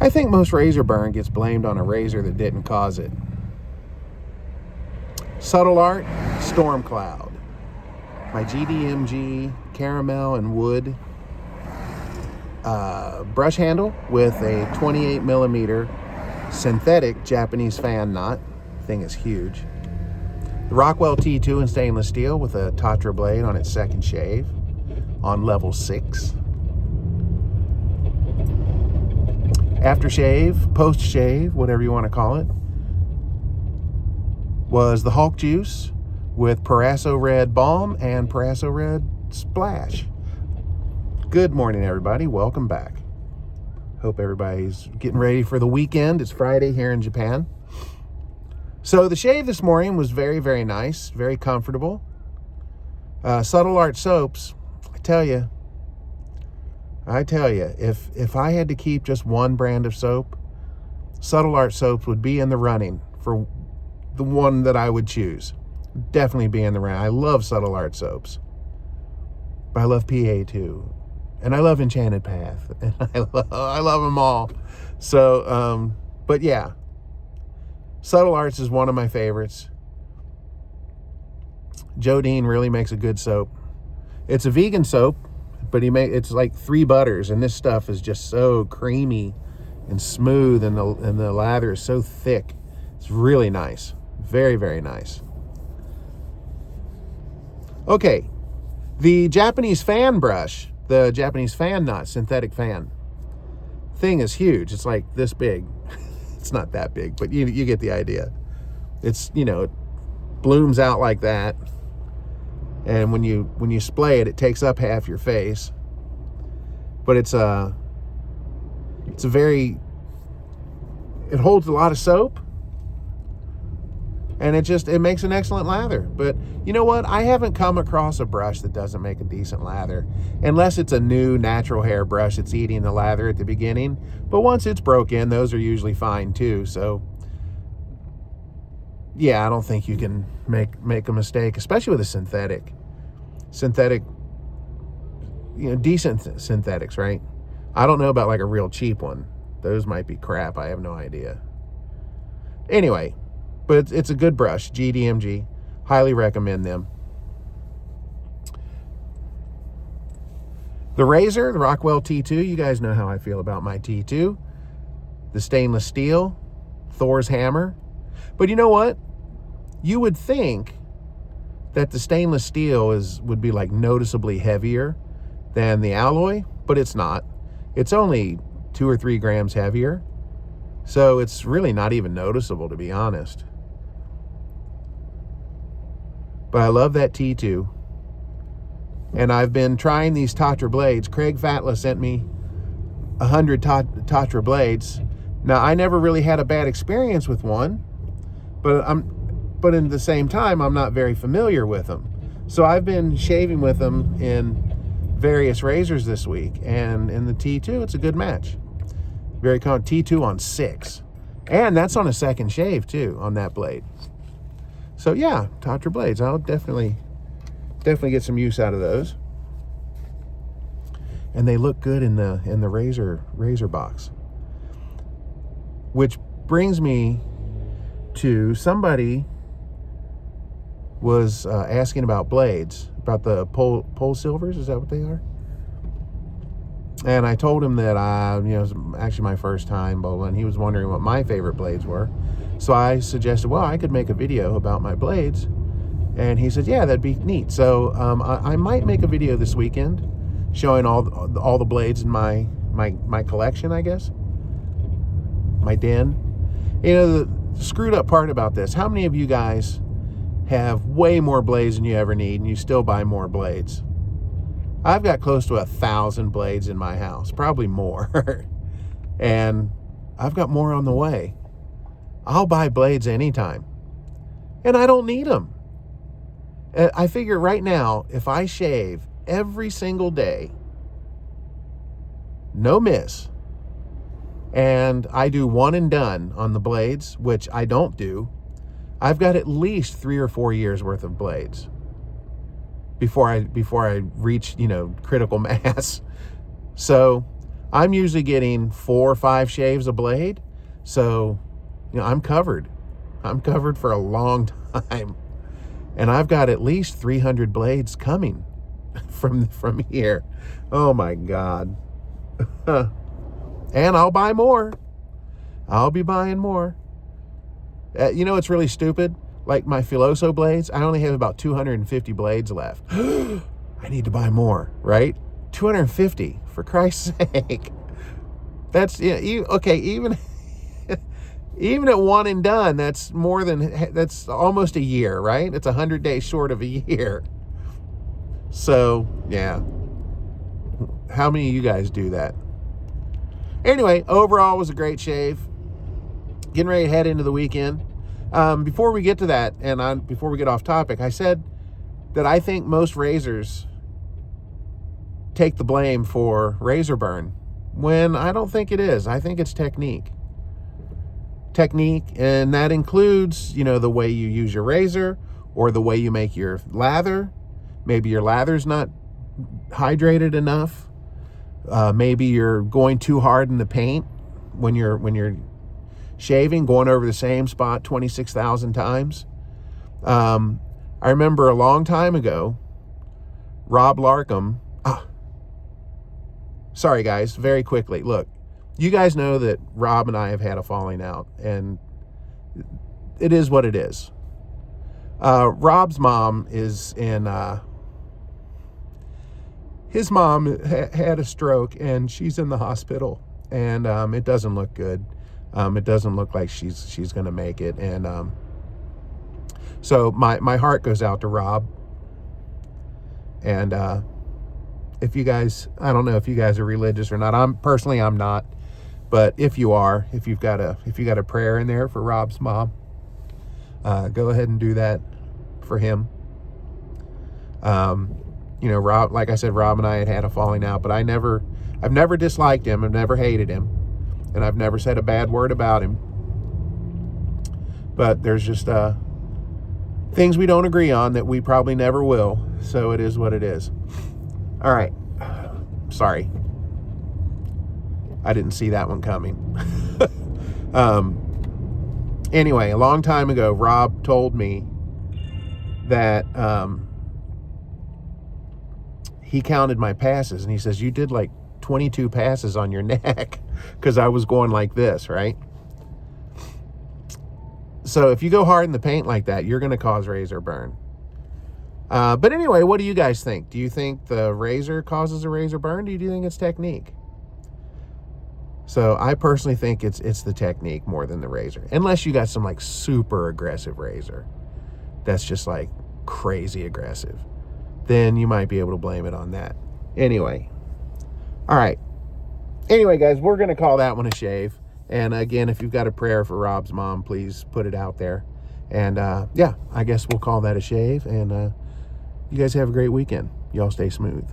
I think most razor burn gets blamed on a razor that didn't cause it. Subtle Art Storm Cloud. My GDMG caramel and wood brush handle with a 28 millimeter synthetic Japanese fan knot. Thing is huge. The Rockwell T2 in stainless steel with a Tatra blade on its second shave on level 6. Aftershave, post-shave, whatever you want to call it, was the Hulk Juice with Parasso Red Balm and Parasso Red Splash. Good morning, everybody. Welcome back. Hope everybody's getting ready for the weekend. It's Friday here in Japan. So the shave this morning was very, very nice, very comfortable. Subtle Art soaps, I tell you, if I had to keep just one brand of soap, Subtle Art soaps would be in the running for the one that I would choose. Definitely be in the running. I love Subtle Art soaps, but I love PA too, and I love Enchanted Path, and I love them all. So, but yeah. Subtle Arts is one of my favorites. Joe Dean really makes a good soap. It's a vegan soap, but it's like 3 butters, and this stuff is just so creamy and smooth, and the lather is so thick. It's really nice. Very, very nice. Okay, the Japanese fan brush, the Japanese fan knot synthetic fan thing is huge. It's like this big. It's not that big, but you get the idea. It's, it blooms out like that, and when you splay it, it takes up half your face. But it holds a lot of soap, and it makes an excellent lather. But you know what? I haven't come across a brush that doesn't make a decent lather, unless it's a new natural hair brush that's eating the lather at the beginning. But once it's broken, those are usually fine too. So yeah, I don't think you can make a mistake, especially with a synthetic, decent synthetics, right? I don't know about like a real cheap one. Those might be crap. I have no idea. Anyway, but it's a good brush, GDMG. Highly recommend them. The razor, the Rockwell T2, you guys know how I feel about my T2. The stainless steel, Thor's hammer. But you know what? You would think that the stainless steel would be like noticeably heavier than the alloy, but it's not. It's only 2 or 3 grams heavier. So it's really not even noticeable, to be honest. But I love that T2. And I've been trying these Tatra blades. Craig Fatla sent me 100 Tatra blades. Now, I never really had a bad experience with one, but in the same time, I'm not very familiar with them. So I've been shaving with them in various razors this week, and in the T2, it's a good match. Very common. T2 on 6, and that's on a second shave too on that blade. So yeah, Tatra blades. I'll definitely get some use out of those. And they look good in the razor box. Which brings me to somebody was asking about blades, about the Polsilvers. Is that what they are? And I told him that it was actually my first time bowling. He was wondering what my favorite blades were. So I suggested, well, I could make a video about my blades. And he said, yeah, that'd be neat. So I might make a video this weekend showing all the blades in my collection, I guess. My den. The screwed up part about this, how many of you guys have way more blades than you ever need and you still buy more blades? I've got close to 1,000 blades in my house, probably more. And I've got more on the way. I'll buy blades anytime. And I don't need them. I figure right now, if I shave every single day, no miss, and I do one and done on the blades, which I don't do, I've got at least 3 or 4 years worth of blades before I reach, critical mass. So I'm usually getting 4 or 5 shaves a blade. So, I'm covered. I'm covered for a long time. And I've got at least 300 blades coming from here. Oh my God. And I'll buy more. I'll be buying more. It's really stupid. Like my Filoso blades, I only have about 250 blades left. I need to buy more, right? 250, for Christ's sake. That's, okay, even at one and done, that's almost a year, right? It's 100 days short of a year. So, yeah. How many of you guys do that? Anyway, overall, it was a great shave. Getting ready to head into the weekend. Before we get to that, and before we get off topic, I said that I think most razors take the blame for razor burn, when I don't think it is. I think it's technique, and that includes, the way you use your razor or the way you make your lather. Maybe your lather's not hydrated enough. Maybe you're going too hard in the paint when you're shaving, going over the same spot 26,000 times. I remember a long time ago, Rob Larkham. Sorry guys, very quickly. Look, you guys know that Rob and I have had a falling out, and it is what it is. Rob's mom is in, his mom had a stroke, and she's in the hospital, and it doesn't look good. It doesn't look like she's going to make it. And so my heart goes out to Rob. And if you guys, I don't know if you guys are religious or not. I'm not. But if you are, if you've got a prayer in there for Rob's mom, go ahead and do that for him. Rob, like I said, Rob and I had a falling out, but I've never disliked him. I've never hated him. And I've never said a bad word about him. But there's just things we don't agree on that we probably never will. So it is what it is. All right. Sorry. I didn't see that one coming. Anyway, a long time ago, Rob told me that he counted my passes. And he says, you did like 22 passes on your neck, because I was going like this, right? So if you go hard in the paint like that, you're going to cause razor burn. But anyway, what do you guys think? Do you think the razor causes a razor burn? Do you think it's technique? So I personally think it's the technique more than the razor. Unless you got some like super aggressive razor that's just like crazy aggressive, then you might be able to blame it on that. Anyway. All right. Anyway, guys, we're going to call that one a shave. And again, if you've got a prayer for Rob's mom, please put it out there. And yeah, I guess we'll call that a shave. And you guys have a great weekend. Y'all stay smooth.